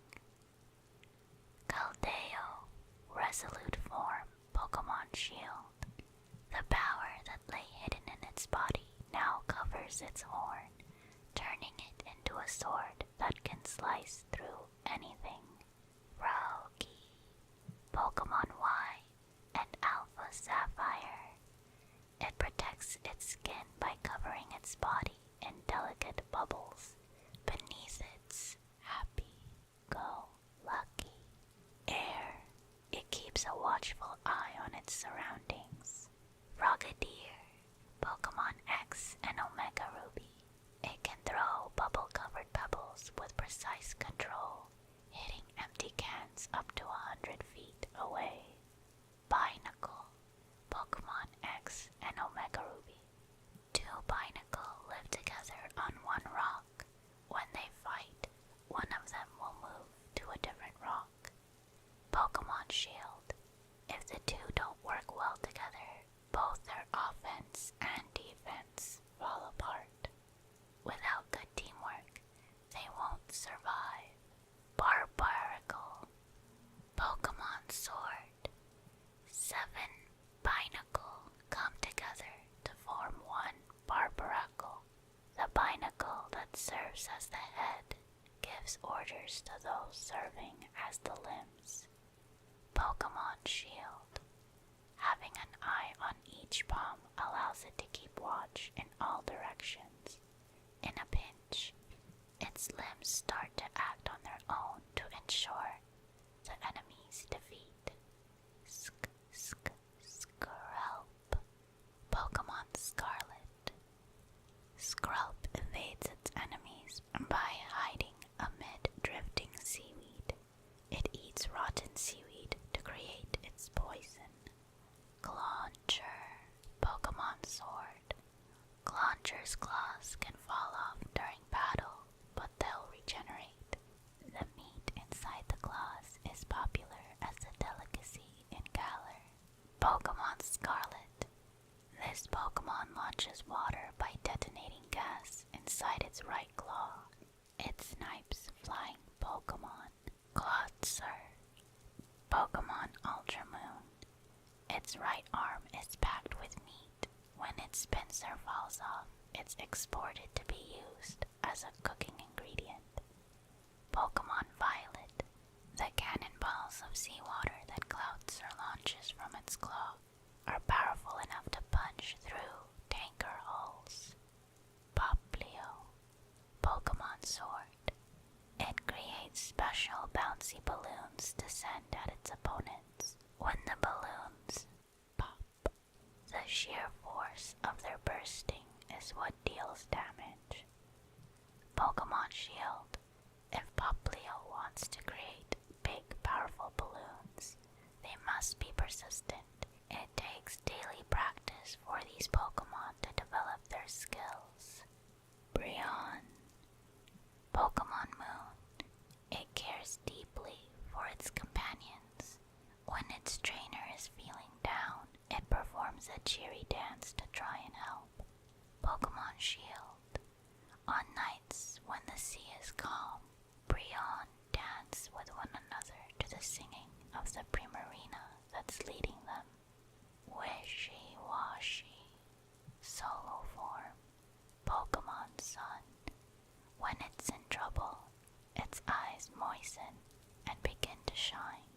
Galdeo, resolute form, Pokemon Shield. The power that lay hidden in its body now covers its horn, turning it into a sword that can slice through anything. Roki, Pokemon Y, and Alpha Sapphire. its surroundings. Frogadier, Pokemon X and Omega Ruby. It can throw bubble-covered pebbles with precise control, hitting empty cans up to 100 feet away. Binacle, Pokemon X and Omega Ruby. Two Binacle live together on one rock. When they fight, one of them will move to a different rock. Pokemon Shield. If the two don't work well together, both their offense and defense fall apart. Without good teamwork, they won't survive. Barbarical, Pokemon Sword. 7 Binacle come together to form one Barbaracle. The Binacle that serves as the head gives orders to those serving as the limbs. Pokemon Shield. Having an eye on each palm allows it to keep watch in all directions. In a pinch, its limbs start to act on their own to ensure the enemy's defeat. Skrelp. Pokemon Scarlet. Skrelp evades its enemies by hiding amid drifting seaweed. It eats rotten seaweed to create its poison. Clauncher, Pokemon Sword. Clauncher's claws can fall off during battle, but they'll regenerate. The meat inside the claws is popular as a delicacy in Galar. Pokemon Scarlet. This Pokemon launches water by detonating gas inside its right claw. It snipes flying Pokemon. Clotzer. Pokemon Ultramoon. Its right arm is packed with meat. When its pincer falls off, it's exported to be used as a cooking ingredient. Pokemon Violet. The cannonballs of seawater that Clotzer launches from its claw are powerful enough to punch through tanker hulls. Poplio, Pokemon Sword. It creates special bouncy balloons to send at its opponents. When the balloons pop, the sheer force of their bursting is what deals damage. Pokemon Shield. If Poplio wants to create big, powerful balloons, they must be persistent. It takes daily practice for these Pokemon to develop their skills. Brionne, Pokemon Moon. It cares deeply for its companions. When its trainer is feeling down, it performs a cheery dance to try and help. Pokemon Shield. On nights when the sea is calm, Brionne dance with one another to the singing of the Primarina that's leading them. Wishy-washy, solo form, Pokemon Sun. When it's in trouble, its eyes moisten and begin to shine.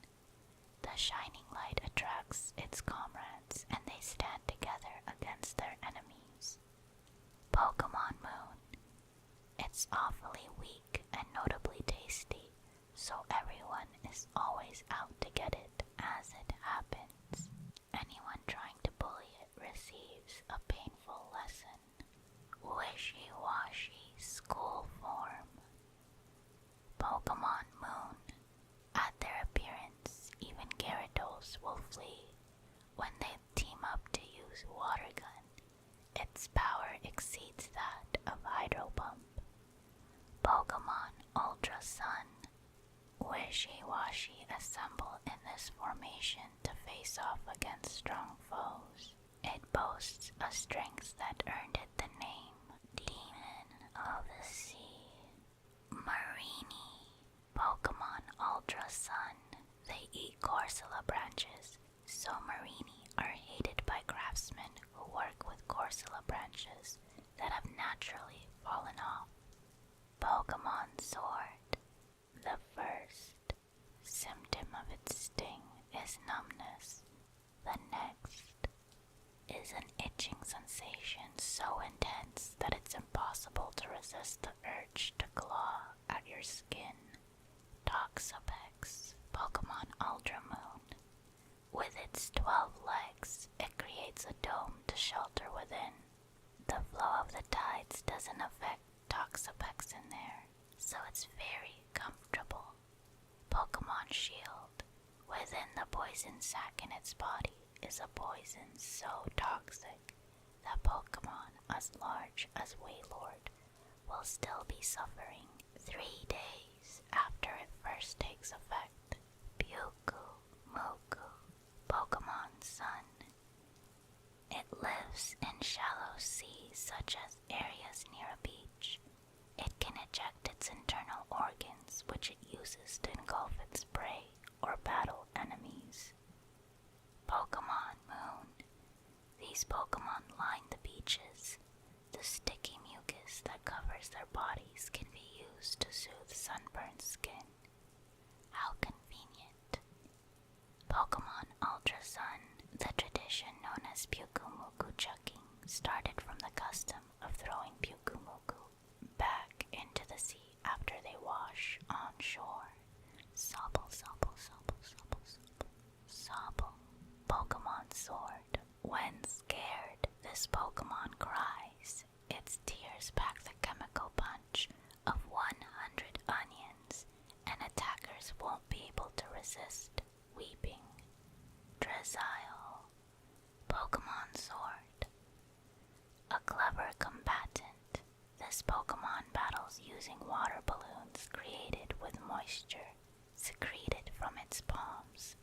The shining light attracts its comrades and they stand together against their enemies. Pokemon Moon. It's awfully weak and notably tasty, so everyone is always out to get it as it happens. Anyone trying to bully it receives a painful lesson. Wishy-washy school form. Pokemon Moon. At their appearance, even Gyarados will flee. When they team up to use Water Gun, its power exceeds that of Hydro Pump. Pokemon Ultra Sun. Wishy-washy assemble in this formation to face off against strong foes. It boasts a strength that earned it the name Demon of the Sea. Marini, Pokemon Ultra Sun. They eat Corsola branches, so Marini are hated by craftsmen who work with Corsola branches that have naturally fallen off. Pokemon Sword. The first symptom of its sting is numbness. The next is an itching sensation so intense that it's impossible to resist the urge to claw at your skin. Toxapex, Pokemon Ultramoon. With its 12 legs, a dome to shelter within. The flow of the tides doesn't affect Toxapex in there, so it's very comfortable. Pokemon Shield. Within the poison sac in its body is a poison so toxic that Pokemon as large as Wailord will still be suffering 3 days after it first takes effect. Pyuku Muku, Pokemon Sun. It lives in shallow seas such as areas near a beach. It can eject its internal organs, which it uses to engulf its prey or battle enemies. Pokemon Moon. These Pokemon line the beaches. The sticky mucus that covers their bodies can be used to soothe sunburned skin. How convenient. Pokemon Ultra Sun. The tradition known as Pyukumuku chucking started from the custom of throwing Pyukumuku back into the sea after they wash on shore. Sobble, sobble, sobble, sobble, sobble, sobble. Pokemon Sword. When scared, this Pokemon cries. Its tears pack the chemical punch of 100 onions, and attackers won't be able to resist weeping. Drizzile. Pokemon Sword. A clever combatant, this Pokemon battles using water balloons created with moisture secreted from its palms.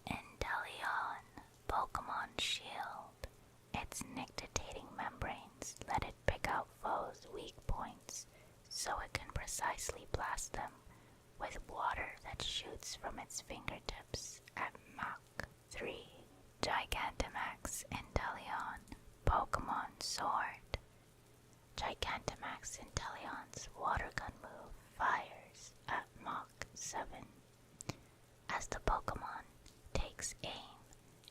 Inteleon. Pokemon Shield. Its nictitating membranes let it pick out foes' weak points so it can precisely blast them with water that shoots from its fingertips at Mach 3. Gigantamax Inteleon. Pokemon Sword. Gigantamax Inteleon's water gun move fires at Mach 7. As the Pokemon takes aim,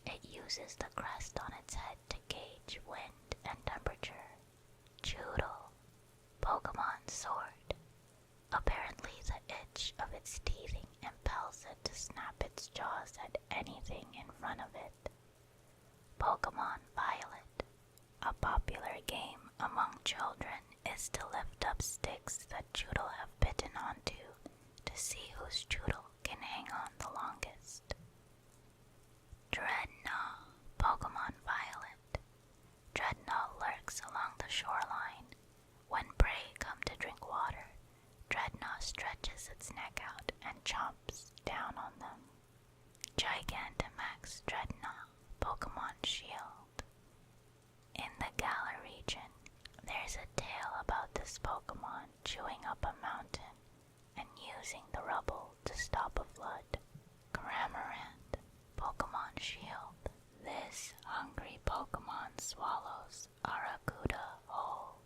it uses the crest on its head to gauge wind and temperature. Choodle. Pokemon Sword. Apparently the itch of its teething impels it to snap its jaws at anything in front of it. Pokemon Violet. A popular game among children is to lift up sticks that Choodle have bitten onto to see whose Choodle can hang on the longest. Dreadnought. Pokemon Violet. Dreadnought lurks along the shoreline. When prey come to drink water, Dreadnought stretches its neck out and chomps down on them. Gigantamax Dreadnought. Pokemon Shield. In the Galar region, there's a tale about this Pokemon chewing up a mountain and using the rubble to stop a flood. Cramorant. Pokemon Shield. This hungry Pokemon swallows Aracuda whole.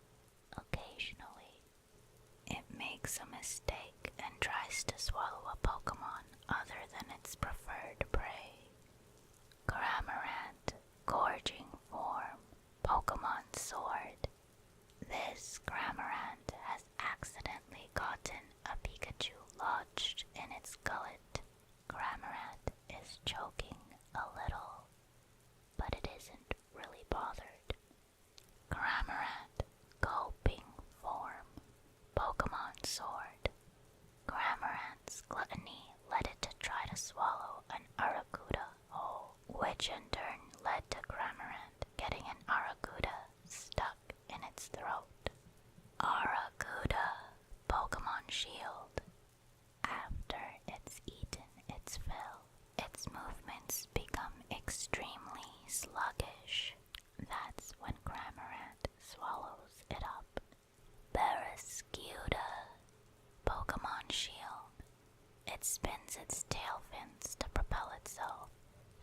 Occasionally, it makes a mistake and tries to swallow a Pokemon other than its preferred prey. Cramorant. Gorging form. Pokemon Sword. This Cramorant has accidentally gotten a Pikachu lodged in its gullet. Cramorant is choking a little, but it isn't really bothered. Cramorant. Gulping form. Pokemon Sword. Cramorant's gluttony led it to try to swallow an Aracuda whole, which in turn led to Cramorant getting an Aracuda stuck in its throat. Aracuda. Pokemon Shield. After it's eaten its fill, its movements become extremely sluggish. That's when Cramorant swallows it up. Barraskewda. Pokemon Shield. It spins its tail fins to propel itself,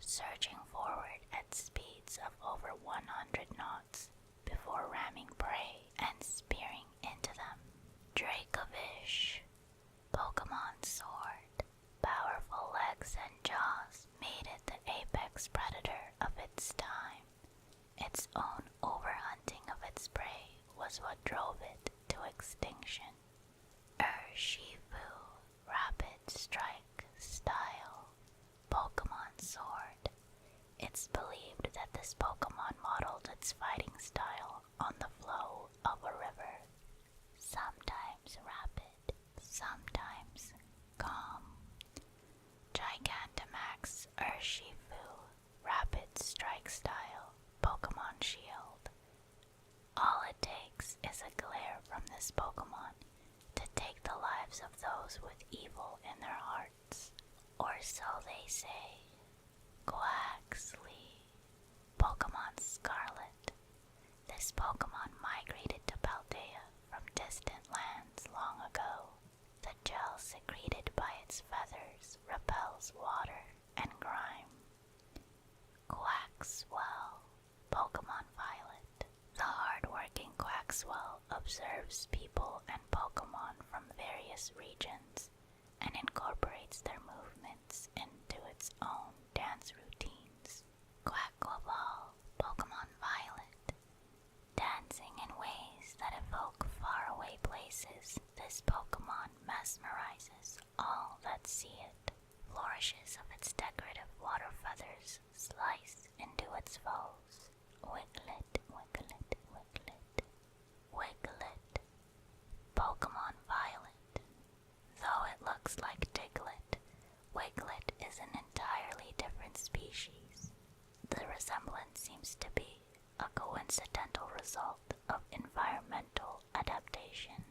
surging forward at speeds of over 100 knots before ramming prey and spearing into them. Dracovish. Pokemon Sword. Powerful legs and jaws made it the apex predator of its time. Its own overhunting of its prey was what drove it to extinction. Urshifu. Rapid Strike Style. Pokemon Sword. It's believed that this Pokemon its fighting style on the flow of a river, sometimes rapid, sometimes calm. Gigantamax Urshifu, rapid strike style, Pokemon Shield. All it takes is a glare from this Pokemon to take the lives of those with evil in their hearts, or so they say. Quaxley, Pokemon Scarlet. This Pokemon migrated to Paldea from distant lands long ago. The gel secreted by its feathers repels water and grime. Quaxwell, Pokemon Violet. The hard-working Quaxwell observes people and Pokemon from various regions and incorporates their movements into its own dance routines. Quaquaval, Pokemon Violet. Dancing in ways that evoke faraway places, this Pokemon mesmerizes all that see it. Flourishes of its decorative water feathers slice into its foes. Wiglet, Wiglet, Wiglet. Wiglet, Pokemon Violet. Though it looks like Diglett, Wiglet is an entirely different species. The resemblance seems to be a coincidental result of environmental adaptation.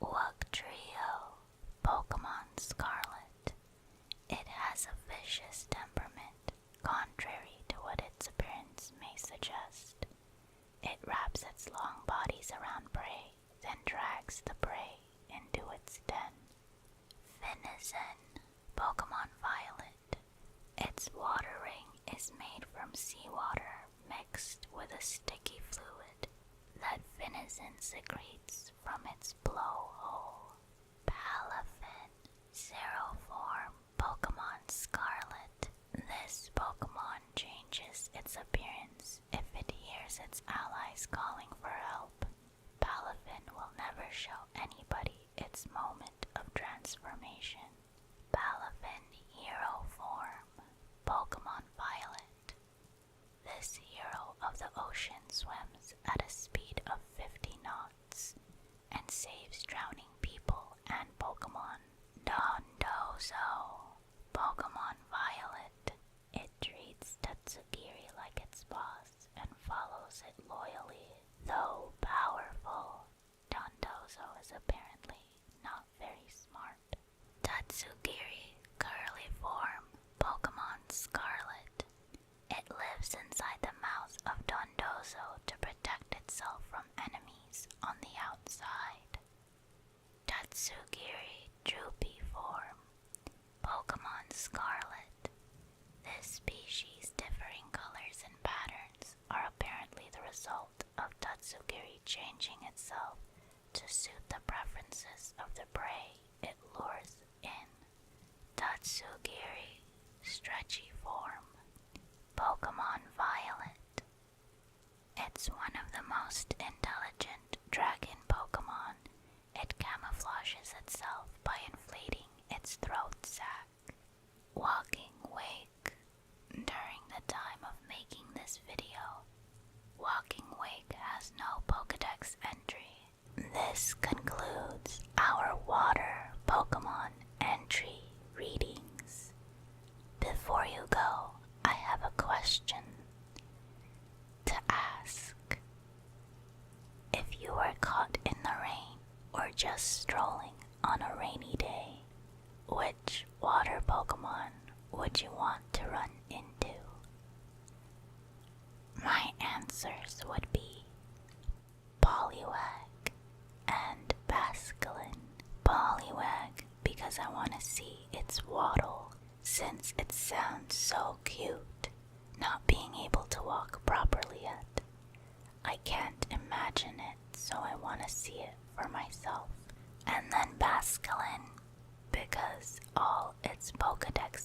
Wugtrio, Pokemon Scarlet. It has a vicious temperament, contrary to what its appearance may suggest. It wraps its long bodies around prey, then drags the prey into its den. Finizen, Pokemon Violet. Its water ring is made from seawater mixed with a sticky fluid that Finizen secretes from its blowhole. Palafin, Zero Form, Pokemon Scarlet. This Pokemon changes its appearance if it hears its allies calling for help. Palafin will never show anybody its moment of transformation. Palafin Hero Form, Pokemon Violet. This hero of the ocean swims at a speed of 50 knots and saves drowning people and Pokemon. Dondozo, Pokemon Violet. It treats Tatsugiri like its boss and follows it loyally. Though powerful, Dondozo is apparently not very smart. Tatsugiri Curly Form, Pokemon Scarlet. It lives inside the mouth of Dondozo to protect itself from enemies on the outside. Tatsugiri Droopy Form, Pokemon Scarlet. This species' differing colors and patterns are apparently the result of Tatsugiri changing itself to suit the preferences of the prey it lures in. Tatsugiri Stretchy Form, Pokemon Violet. It's one of the most intelligent dragon Pokemon. It camouflages itself by inflating its throat sac. Walking Wake. During the time of making this video, Walking Wake has no Pokedex entry. This concludes our water Pokemon entry readings. Before you go, I have a question to ask. If you were caught in the rain or just strolling on a rainy day, which water Pokemon would you want to run into? My answers would be Poliwag and Basculin. Poliwag because I want to see its waddle, since it sounds so cute, not being able to walk properly yet. I can't imagine it, so I want to see it for myself. And then Basculin, because all its Pokedex